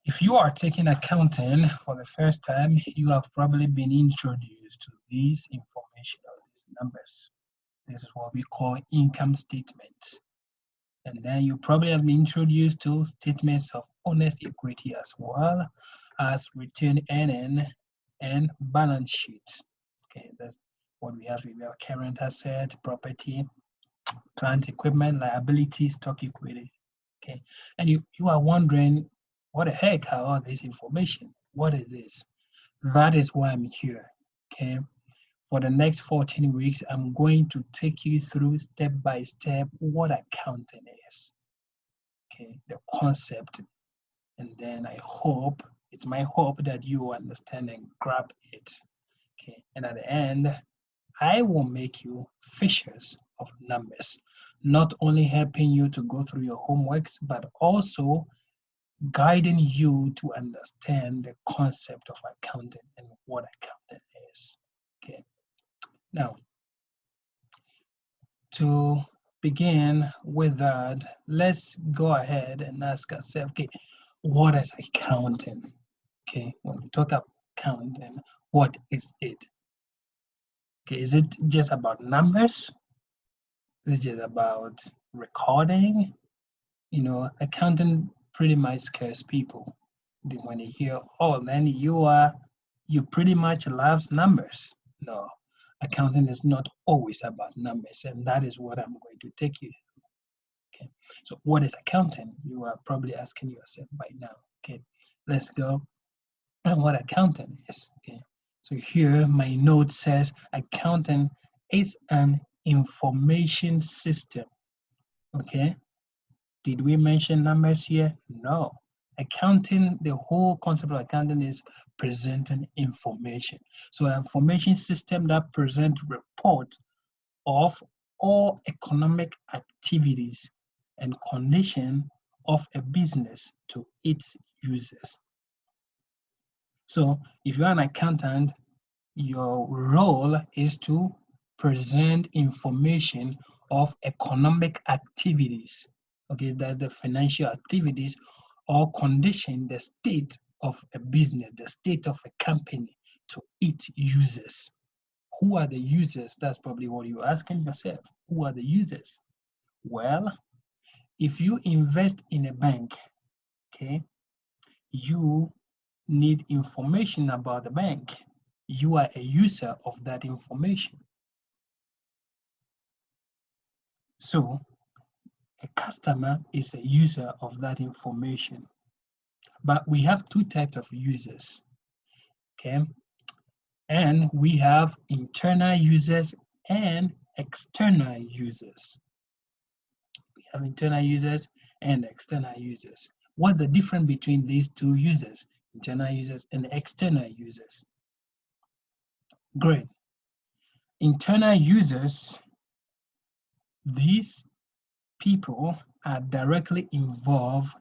If you are taking accounting for the first time, you have probably been introduced to these information or these numbers. This is what we call income statements. And then you probably have been introduced to statements of honest equity as well as retained earning and balance sheets. Okay, that's what we have. We have current asset, property, plant equipment, liability, stock equity. Okay, and you are wondering, what the heck are all this information? What is this? That is why I'm here. Okay, for the next 14 weeks, I'm going to take you through step by step what accounting is. Okay, the concept, and then it's my hope that you understand and grab it. Okay, and at the end, I will make you fishers of numbers, not only helping you to go through your homeworks, but also guiding you to understand the concept of accounting and what accounting is. Okay, now to begin with that, let's go ahead and ask ourselves, okay, what is accounting? Okay, when we talk about accounting, what is it? Okay, is it just about numbers? Is it just about recording? Accounting pretty much scares people. When they hear, oh, then you pretty much love numbers. No, accounting is not always about numbers, and that is what I'm going to take you. Okay, so what is accounting? You are probably asking yourself by now. Okay, let's go and what accounting is. Okay, so here my note says accounting is an information system. Okay, did we mention numbers here? No. Accounting, the whole concept of accounting is presenting information. So an information system that presents report of all economic activities and condition of a business to its users. So if you're an accountant, your role is to present information of economic activities. Okay, that's the financial activities or condition, the state of a business, the state of a company to its users. Who are the users? That's probably what you're asking yourself. Who are the users? Well, if you invest in a bank, okay, you need information about the bank. You are a user of that information. So a customer is a user of that information. But we have two types of users, okay? And we have internal users and external users. We have internal users and external users. What's the difference between these two users, internal users and external users? Great. Internal users, these people are directly involved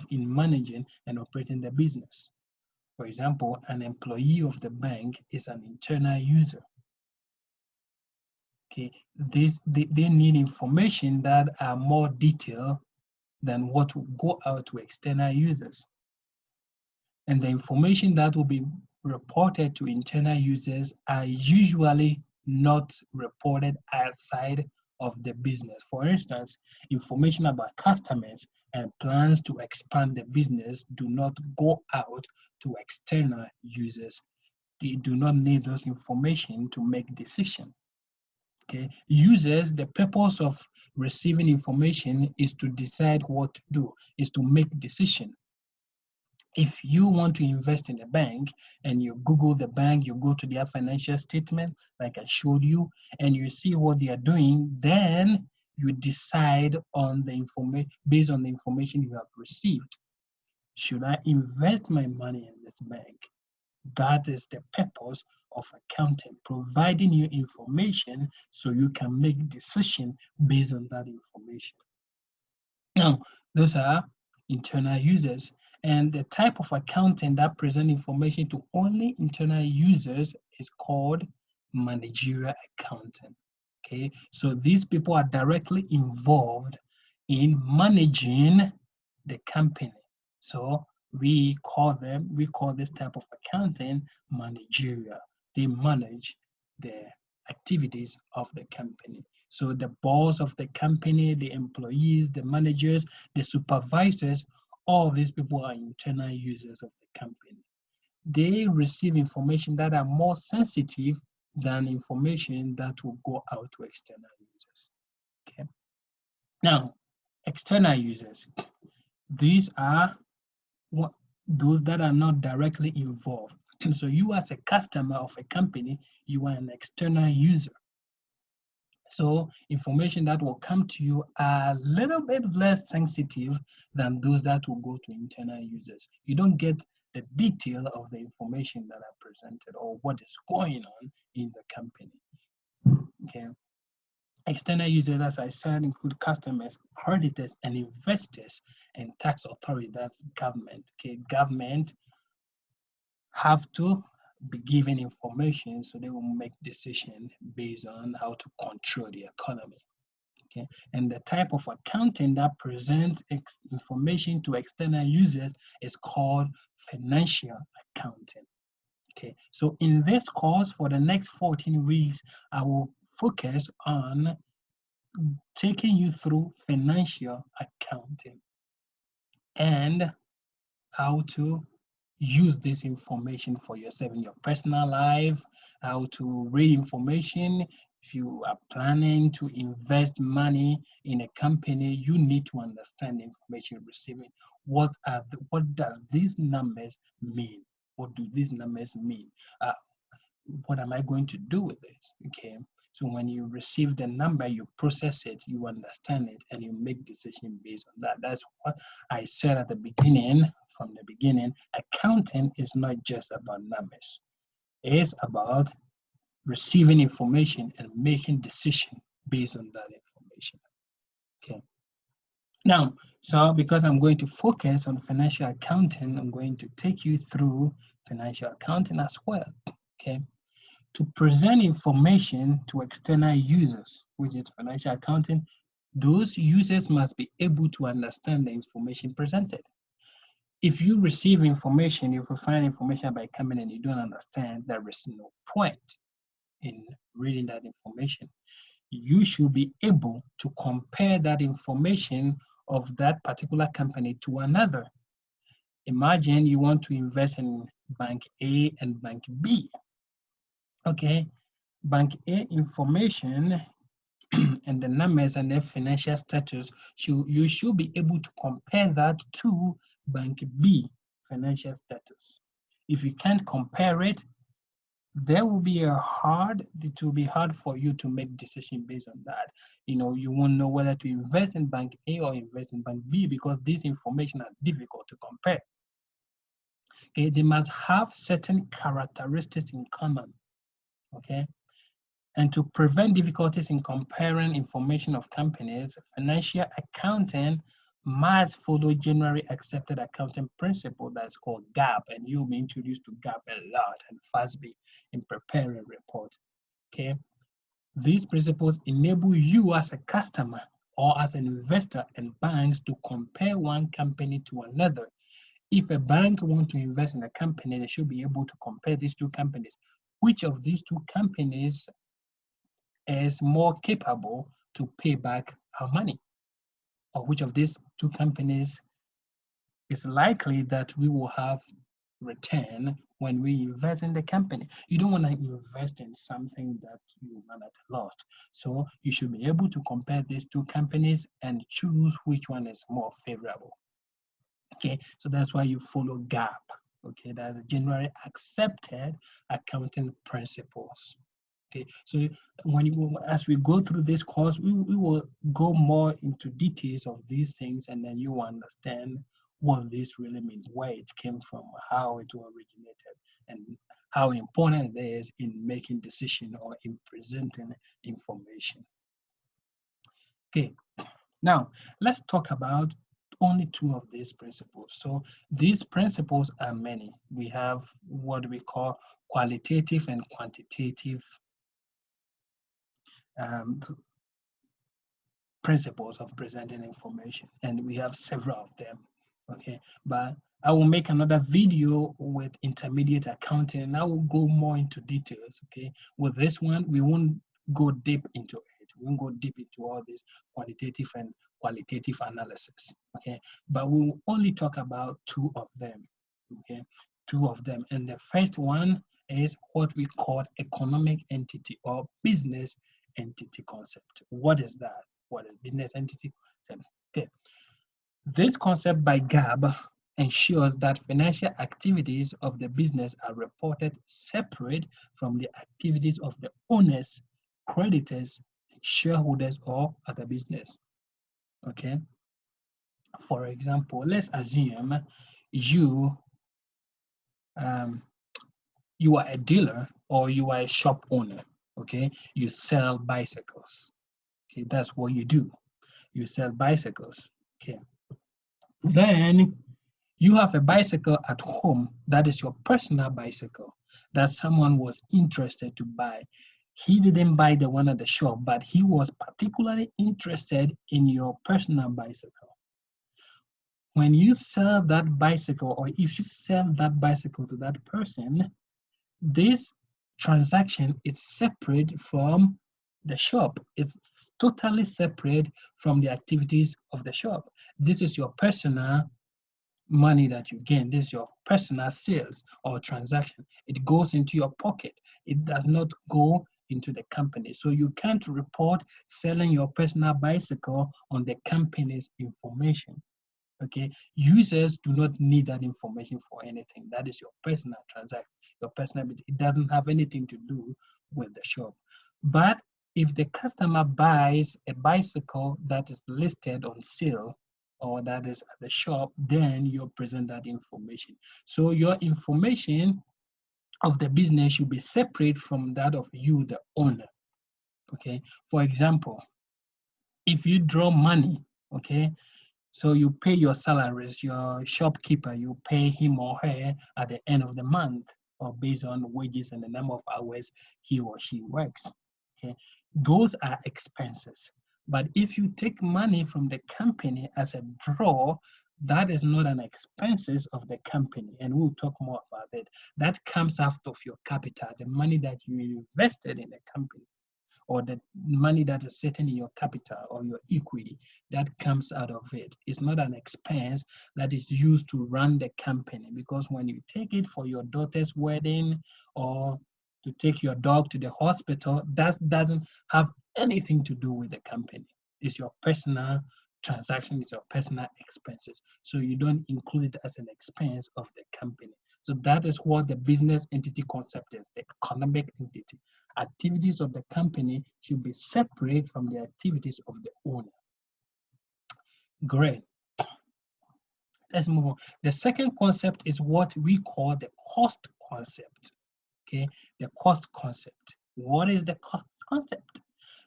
in managing and operating the business. For example, an employee of the bank is an internal user. Okay, they need information that are more detailed than what will go out to external users. And the information that will be reported to internal users are usually not reported outside of the business. For instance, information about customers and plans to expand the business do not go out to external users. They do not need those information to make decisions. Okay, users, the purpose of receiving information is to decide what to do, is to make decision. If you want to invest in a bank and you Google the bank, you go to their financial statement, like I showed you, and you see what they are doing, then you decide on the information based on the information you have received. Should I invest my money in this bank? That is the purpose of accounting, providing you information so you can make decision based on that information. Now, those are internal users. And the type of accounting that present information to only internal users is called managerial accounting. Okay, so these people are directly involved in managing the company. So we call this type of accounting managerial. They manage the activities of the company. So the boss of the company, the employees, the managers, the supervisors, all these people are internal users of the company. They receive information that are more sensitive than information that will go out to external users. Okay. Now, external users, these are what those that are not directly involved. So you as a customer of a company, you are an external user. So information that will come to you are a little bit less sensitive than those that will go to internal users. You don't get the detail of the information that are presented or what is going on in the company. Okay. External users, as I said, include customers, auditors, and investors, and tax authority, that's government. Okay, government have to be given information so they will make decisions based on how to control the economy. Okay, and the type of accounting that presents information to external users is called financial accounting. Okay, so in this course for the next 14 weeks, I will focus on taking you through financial accounting and how to use this information for yourself in your personal life, how to read information. If you are planning to invest money in a company, you need to understand the information you're receiving. What does these numbers mean? What do these numbers mean? What am I going to do with it? Okay. So when you receive the number, you process it, you understand it, and you make decisions based on that. That's what I said at the beginning. From the beginning, accounting is not just about numbers. It is about receiving information and making decisions based on that information. Okay. Now, so because I'm going to focus on financial accounting, I'm going to take you through financial accounting as well. Okay. To present information to external users, which is financial accounting, those users must be able to understand the information presented. If you receive information, if you find information about a company and you don't understand, there is no point in reading that information. You should be able to compare that information of that particular company to another. Imagine you want to invest in Bank A and Bank B. Okay, Bank A information and the numbers and their financial status, you should be able to compare that to Bank B financial status. If you can't compare it, it will be hard for you to make decision based on that. You won't know whether to invest in Bank A or invest in Bank B because these information are difficult to compare. Okay, they must have certain characteristics in common. Okay. And to prevent difficulties in comparing information of companies, financial accounting must follow generally accepted accounting principle that's called GAAP, and you'll be introduced to GAAP a lot and FASB in preparing reports. Okay, these principles enable you as a customer or as an investor in banks to compare one company to another. If a bank wants to invest in a company, they should be able to compare these two companies. Which of these two companies is more capable to pay back our money, or which of these two companies is likely that we will have return when we invest in the company. You don't want to invest in something that you run at a loss. So you should be able to compare these two companies and choose which one is more favorable. Okay, so that's why you follow GAAP. Okay, that's generally accepted accounting principles. Okay, so as we go through this course, we will go more into details of these things, and then you will understand what this really means, where it came from, how it originated, and how important it is in making decision or in presenting information. Okay, now let's talk about only two of these principles. So these principles are many. We have what we call qualitative and quantitative principles of presenting information, and we have several of them. Okay, but I will make another video with intermediate accounting and I will go more into details. Okay, with this one, we won't go deep into it. We won't go deep into all this quantitative and qualitative analysis. Okay, but we will only talk about two of them. Okay, two of them. And the first one is what we call economic entity or business entity concept. What is that? What is business entity concept? Okay. This concept by Gab ensures that financial activities of the business are reported separate from the activities of the owners, creditors, shareholders, or other business. Okay. For example, let's assume you you are a dealer or you are a shop owner. Okay, you sell bicycles. Okay, that's what you do. You sell bicycles. Okay, then you have a bicycle at home that is your personal bicycle that someone was interested to buy. He didn't buy the one at the shop, but he was particularly interested in your personal bicycle. When you sell that bicycle, or if you sell that bicycle to that person, this transaction is separate from the shop. It's totally separate from the activities of the shop. This is your personal money that you gain. This is your personal sales or transaction. It goes into your pocket. It does not go into the company. So you can't report selling your personal bicycle on the company's information. Okay, users do not need that information for anything. That is your personal transaction, your personal. It doesn't have anything to do with the shop. But if the customer buys a bicycle that is listed on sale or that is at the shop, then you present that information. So your information of the business should be separate from that of you, the owner. Okay, for example, if you draw money, okay, so you pay your salaries, your shopkeeper, you pay him or her at the end of the month or based on wages and the number of hours he or she works. Okay, those are expenses. But if you take money from the company as a draw, that is not an expenses of the company, and we'll talk more about it. That comes out of your capital, the money that you invested in the company, or the money that is sitting in your capital or your equity that comes out of it. It's not an expense that is used to run the company, because when you take it for your daughter's wedding or to take your dog to the hospital, that doesn't have anything to do with the company. It's your personal transaction, it's your personal expenses. So you don't include it as an expense of the company. So that is what the business entity concept is, the economic entity. Activities of the company should be separate from the activities of the owner. Great. Let's move on. The second concept is what we call the cost concept. Okay, the cost concept. What is the cost concept?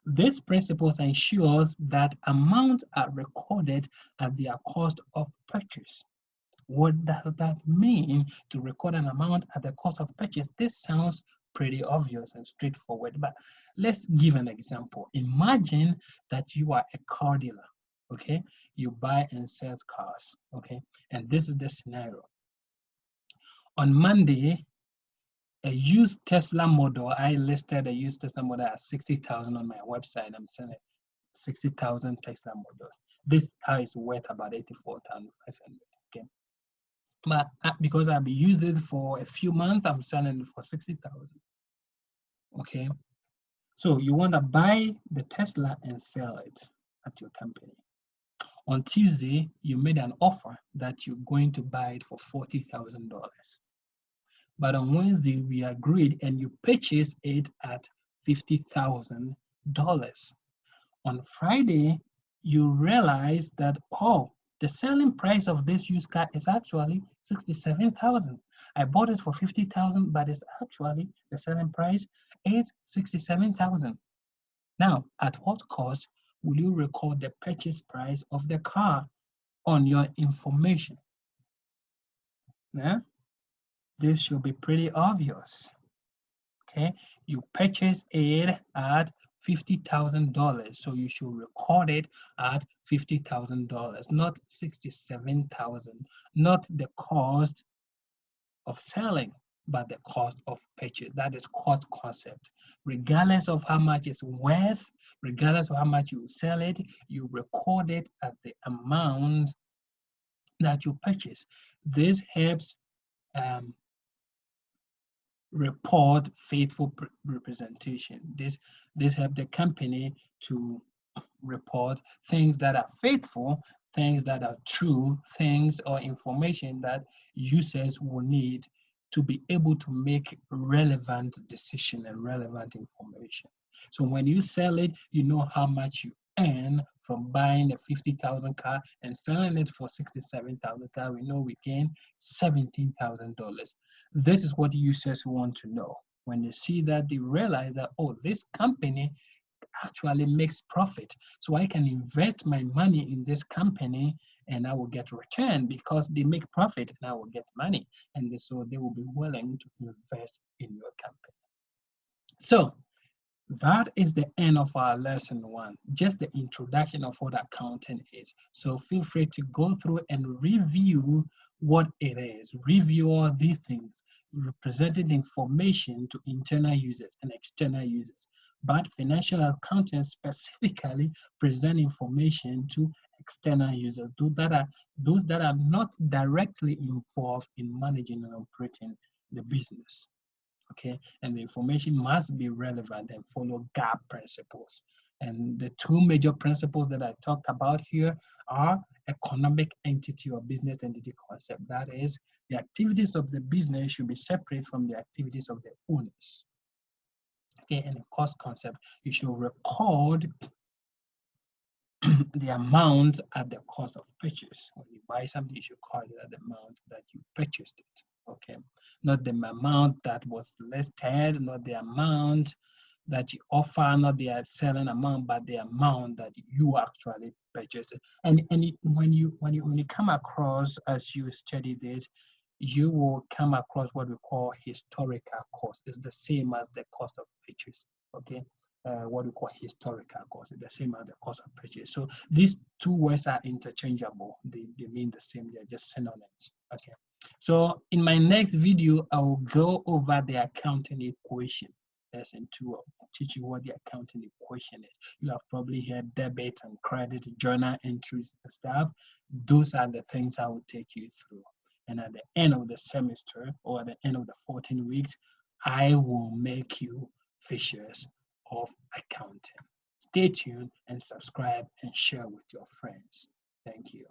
This principle ensures that amounts are recorded at their cost of purchase. What does that mean, to record an amount at the cost of purchase? This sounds pretty obvious and straightforward, but let's give an example. Imagine that you are a car dealer, okay? You buy and sell cars, okay? And this is the scenario. On Monday, a used Tesla model, I listed a used Tesla model at 60,000 on my website. I'm selling 60,000 Tesla models. This car is worth about 84,500, okay? But because I've used it for a few months, I'm selling it for 60,000. Okay. So you want to buy the Tesla and sell it at your company. On Tuesday, you made an offer that you're going to buy it for $40,000. But on Wednesday, we agreed and you purchased it at $50,000. On Friday, you realize that, oh, the selling price of this used car is actually 67,000. I bought it for 50,000, but it's actually the selling price is 67,000. Now, at what cost will you record the purchase price of the car on your information? Yeah? This should be pretty obvious. Okay, you purchase it at $50,000. So you should record it at $50,000, not 67,000, not the cost of selling, but the cost of purchase. That is cost concept. Regardless of how much it's worth, regardless of how much you sell it, you record it at the amount that you purchase. This helps report faithful representation. This helps the company to report things that are faithful, things that are true, things or information that users will need to be able to make relevant decision and relevant information. So when you sell it, you know how much you earn from buying a 50,000 car and selling it for 67,000 car. We know we gain $17,000. This is what users want to know. When they see that, they realize that, oh, this company actually makes profit. So I can invest my money in this company and I will get return because they make profit and I will get money. And so they will be willing to invest in your company. So that is the end of our lesson 1, just the introduction of what accounting is. So feel free to go through and review what it is. Review all these things, represented information to internal users and external users. But financial accounting specifically present information to external users, those that are not directly involved in managing and operating the business. Okay, and the information must be relevant and follow GAAP principles. And the 2 major principles that I talked about here are economic entity or business entity concept. That is, the activities of the business should be separate from the activities of the owners. Okay, and the cost concept, you should record the amount at the cost of purchase. When you buy something, you should record it at the amount that you purchased it. Okay, not the amount that was listed, not the amount that you offer, not the selling amount, but the amount that you actually purchased. And when you come across, as you study this, you will come across what we call historical cost. It's the same as the cost of purchase. Okay. What we call historical cost, is the same as the cost of purchase. So these 2 words are interchangeable. They mean the same. They're just synonyms. Okay. So in my next video, I will go over the accounting equation. Lesson 2, I'll teach you what the accounting equation is. You have probably heard debit and credit, journal entries and stuff. Those are the things I will take you through. And at the end of the semester or at the end of the 14 weeks, I will make you fishers of accounting. Stay tuned and subscribe and share with your friends. Thank you.